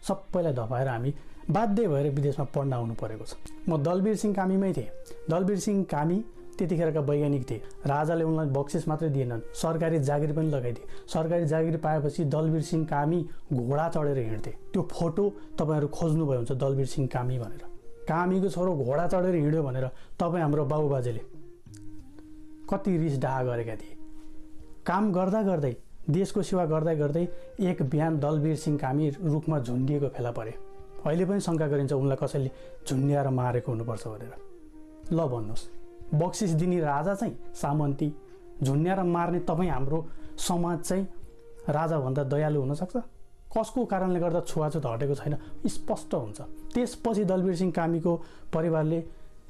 सबैलाई धपाएर हामी बाध्य भएर विदेशमा पढ्न आउनु परेको छ। म दलवीर सिंह कामीमै थिएँ। दलवीर सिंह कामी त्यतिखेरका वैज्ञानिक थिए। राजाले उनलाई बक्सिस मात्रै दिएनन्, सरकारी जागिर पनि लगाइदिए। सरकारी जागिर पाएपछि दलवीर सिंह कामी घोडा चढेर हिँड्थे। त्यो फोटो तपाईँहरू खोज्नुभयो हुन्छ दलवीर सिंह कामी भनेर। कामीको छोरो घोडा चढेर हिँड्यो भनेर तपाईँ हाम्रो बाबुबाजेले कति रिस डाहा गरेका थिए। काम गर्दा गर्दै देशको सेवा गर्दै गर्दै एक बिहान दलवीर सिंह कामी रुखमा झुन्डिएको फेला परे। अहिले पनि शङ्का गरिन्छ उनलाई कसैले झुन्ड्याएर मारेको हुनुपर्छ भनेर। ल भन्नुहोस्, बक्सिस दिने राजा चाहिँ सामन्ती, झुन्ड्याएर मार्ने तपाईँ हाम्रो समाज चाहिँ राजाभन्दा दयालु हुनसक्छ? कसको कारणले गर्दा छुवाछुत हटेको छैन स्पष्ट हुन्छ। त्यसपछि दलवीर सिंह कामीको परिवारले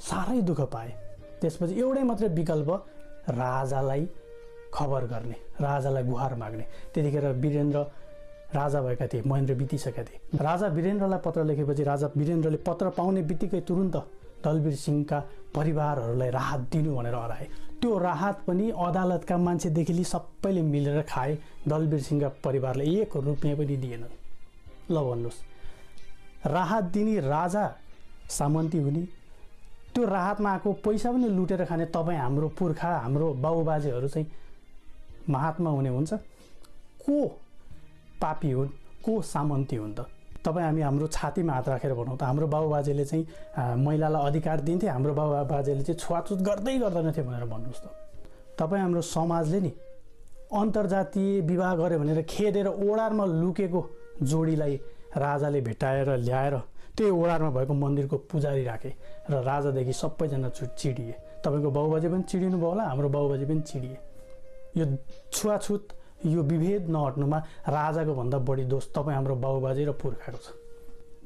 साह्रै दुःख पाए। त्यसपछि एउटै मात्रै विकल्प, राजालाई खबर गर्ने, राजालाई गुहार माग्ने। त्यतिखेर वीरेन्द्र राजा भएका थिए, महेन्द्र बितिसकेका थिए। राजा वीरेन्द्रलाई पत्र लेखेपछि राजा वीरेन्द्रले पत्र पाउने बित्तिकै तुरुन्त दलवीर सिंहका परिवारहरूलाई राहत दिनु भनेर हराए। त्यो राहत पनि अदालतका मान्छेदेखि लिई सबैले मिलेर खाए। दलवीर सिंहका परिवारले 1 रुपियाँ पनि दिएनन्। ल भन्नुहोस्, राहत दिने राजा सामन्ती हुने, त्यो राहतमा आएको पैसा पनि लुटेर खाने तपाईँ हाम्रो पुर्खा, हाम्रो बाबुबाजेहरू चाहिँ महात्मा हुने हुन्छ? को पापी हुन्, को सामन्ती हुन् त? तपाईँ हामी हाम्रो छातीमा हात राखेर भनौँ त, हाम्रो बाबुबाजेले चाहिँ महिलालाई अधिकार दिन्थे, हाम्रो बाबुबाजेले चाहिँ छुवाछुत गर्दै गर्दैनथे भनेर भन्नुहोस् त। तपाईँ हाम्रो समाजले नि अन्तर्जातीय विवाह गर्यो भनेर खेदेर ओडारमा लुकेको जोडीलाई राजाले भेटाएर ल्याएर त्यो ओडारमा भएको मन्दिरको पुजारी राखे र राजादेखि सबैजना चिडिए। तपाईँको बाबुबाजे पनि चिडिनु भयो होला, हाम्रो बाबुबाजे पनि चिडिए। यो छुवाछुत, यो विभेद नहट्नुमा राजाको भन्दा बढी दोष तपाईँ हाम्रो बाबुबाजे र पुर्खाको छ।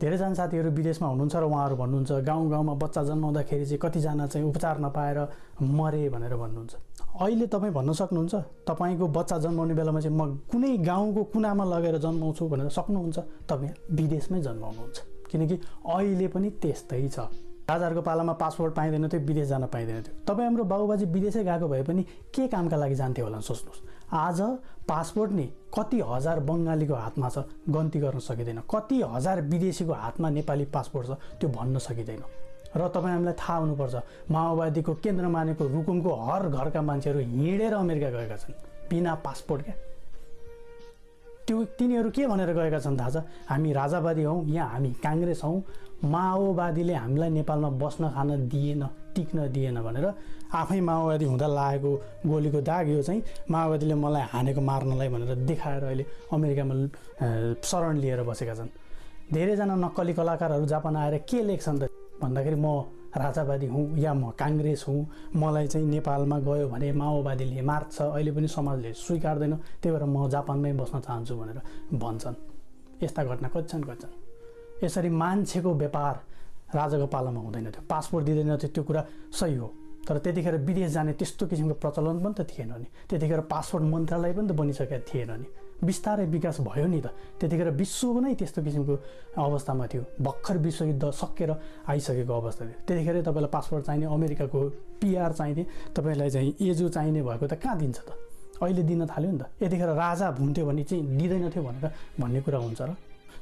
धेरैजना साथीहरू विदेशमा हुनुहुन्छ र उहाँहरू भन्नुहुन्छ गाउँ गाउँमा बच्चा जन्माउँदाखेरि चाहिँ कतिजना चाहिँ उपचार नपाएर मरे भनेर भन्नुहुन्छ। अहिले तपाईँ भन्न सक्नुहुन्छ तपाईँको बच्चा जन्माउने बेलामा चाहिँ म कुनै गाउँको कुनामा लगेर जन्माउँछु भनेर सक्नुहुन्छ? तपाईँ विदेशमै जन्माउनुहुन्छ, किनकि अहिले पनि त्यस्तै छ। राजाहरूको पालामा पासपोर्ट पाइँदैन थियो, विदेश जान पाइँदैन थियो। तपाईँ हाम्रो बाबुबाजे विदेशै गएको भए पनि के कामका लागि जान्थ्यो होला सोच्नुहोस्। आज पासपोर्ट नि कति हजार बङ्गालीको हातमा छ, गन्ती गर्न सकिँदैन। कति हजार विदेशीको हातमा नेपाली पासपोर्ट छ, त्यो भन्न सकिँदैन। र तपाईँ हामीलाई थाहा हुनुपर्छ, माओवादीको केन्द्र मानेको रुकुमको हर घरका मान्छेहरू हिँडेर अमेरिका गएका छन् बिना पासपोर्ट। क्या त्यो तिनीहरू के भनेर गएका छन् थाहा छ? हामी राजावादी हौँ, यहाँ हामी काङ्ग्रेस हौँ, माओवादीले हामीलाई नेपालमा बस्न खान दिएन, टिक्न दिएन भनेर आफै माओवादी हुँदा लागेको गोलीको दाग यो चाहिँ माओवादीले मलाई हानेको मार्नलाई भनेर देखाएर अहिले अमेरिकामा शरण लिएर बसेका छन्। धेरैजना नक्कली कलाकारहरू जापान आएर के लेख्छन् त भन्दाखेरि म राजावादी हुँ या म काङ्ग्रेस हुँ, मलाई चाहिँ नेपालमा गयो भने माओवादीले मार्छ, अहिले पनि समाजले स्वीकार्दैन, त्यही भएर म जापानमै बस्न चाहन्छु भनेर भन्छन्। यस्ता घटना कति छन्। यसरी मान्छेको व्यापार राजाको पालामा हुँदैन थियो, पासपोर्ट दिँदैन थियो, त्यो कुरा सही हो। तर त्यतिखेर विदेश जाने त्यस्तो किसिमको प्रचलन पनि त थिएन नि। त्यतिखेर पासपोर्ट मन्त्रालय पनि त बनिसकेका थिएन नि। बिस्तारै विकास भयो नि त। त्यतिखेर विश्व नै त्यस्तो किसिमको अवस्थामा थियो, भर्खर विश्वयुद्ध सकेर आइसकेको अवस्था थियो। त्यतिखेर तपाईँलाई पासपोर्ट चाहिने, अमेरिकाको PR चाहिने, तपाईँलाई चाहिँ एजो चाहिने भएको त कहाँ दिन्छ त? अहिले दिन थाल्यो नि त। यतिखेर राजा हुन्थ्यो भने चाहिँ दिँदैन थियो भनेर भन्ने कुरा हुन्छ र?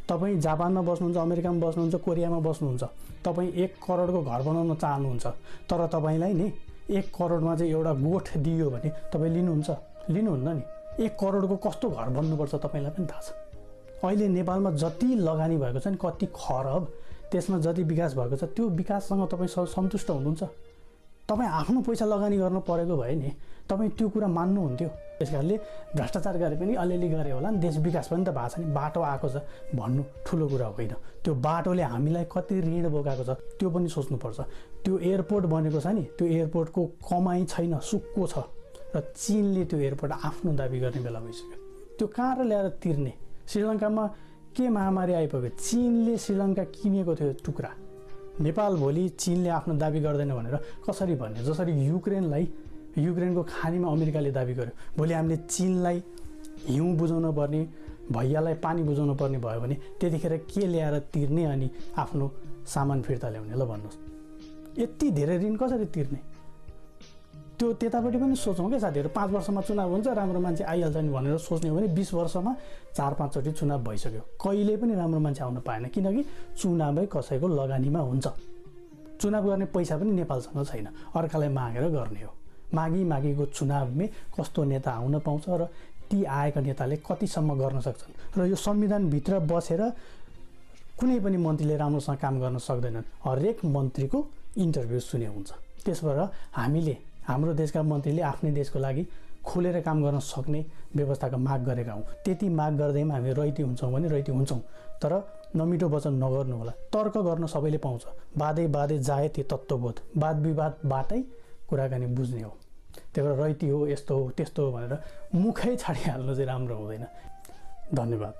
तपाईँ जापानमा बस्नुहुन्छ, अमेरिकामा बस्नुहुन्छ, कोरियामा बस्नुहुन्छ, तपाईँ 1 करोडको घर बनाउन चाहनुहुन्छ, तर तपाईँलाई नि 1 करोडमा चाहिँ एउटा गोठ दियो भने तपाईँ लिनुहुन्छ? लिनुहुन्न नि। 1 करोडको कस्तो घर बन्नुपर्छ तपाईँलाई पनि थाहा छ। अहिले नेपालमा जति लगानी भएको छ नि, कति खरब, त्यसमा जति विकास भएको छ, त्यो विकाससँग तपाईँ सन्तुष्ट हुनुहुन्छ? तपाईँ आफ्नो पैसा लगानी गर्नु परेको भए नि तपाईँ त्यो कुरा मान्नुहुन्थ्यो। त्यस कारणले भ्रष्टाचार गरे पनि अलिअलि गरे होला नि, देश विकास पनि त भएको छ नि, बाटो आएको छ भन्नु ठुलो कुरा होइन। त्यो बाटोले हामीलाई कति ऋण बोकाएको छ त्यो पनि सोच्नुपर्छ। त्यो एयरपोर्ट बनेको छ नि, त्यो एयरपोर्टको कमाइ छैन, सुक्को छ, र चीनले त्यो एयरपोर्ट आफ्नो दाबी गर्ने बेला भइसक्यो। त्यो कहाँ र ल्याएर तिर्ने? श्रीलङ्कामा के महामारी आइपुग्यो, चीनले श्रीलङ्का किनेको थियो टुक्रा। नेपाल भोलि चीनले आफ्नो दाबी गर्दैन भनेर कसरी भन्ने? जसरी युक्रेनको खानीमा अमेरिकाले दाबी गर्यो, भोलि हामीले चीनलाई हिउँ बुझाउनु पर्ने, भैयालाई पानी बुझाउनु पर्ने भयो भने त्यतिखेर के ल्याएर तिर्ने अनि आफ्नो सामान फिर्ता ल्याउने? ल भन्नुहोस्, यति धेरै ऋण कसरी तिर्ने? त्यो त्यतापट्टि पनि सोचौँ क्या साथीहरू। 5 वर्षमा चुनाव हुन्छ, राम्रो मान्छे आइहाल्छ नि भनेर सोच्ने हो भने 20 वर्षमा 4-5 चोटि चुनाव भइसक्यो, कहिले पनि राम्रो मान्छे आउन पाएन, किनकि चुनावै कसैको लगानीमा हुन्छ। चुनाव गर्ने पैसा पनि नेपालसँग छैन, अर्कालाई मागेर गर्ने हो। मागीको चुनावमै कस्तो नेता आउन पाउँछ र ती आएका नेताले कतिसम्म गर्न सक्छन्, र यो संविधानभित्र बसेर कुनै पनि मन्त्रीले राम्रोसँग काम गर्न सक्दैनन्। हरेक मन्त्रीको इन्टरभ्यू सुने हुन्छ। त्यसबाट हामीले हाम्रो देशका मन्त्रीले आफ्नै देशको लागि खुलेर काम गर्न सक्ने व्यवस्थाको माग गरेका हौँ। त्यति माग गर्दैमा हामी रैती हुन्छौँ भने रैती हुन्छौँ, तर नमिठो वचन नगर्नु होला। तर्क गर्न सबैले पाउँछ, बाधे जाए त्यो तत्त्वबोध, वाद विवादबाटै कुराकानी बुझ्ने हो। त्यही भएर रैती हो, यस्तो हो, त्यस्तो हो भनेर मुखै छाडिहाल्नु चाहिँ राम्रो हुँदैन। धन्यवाद।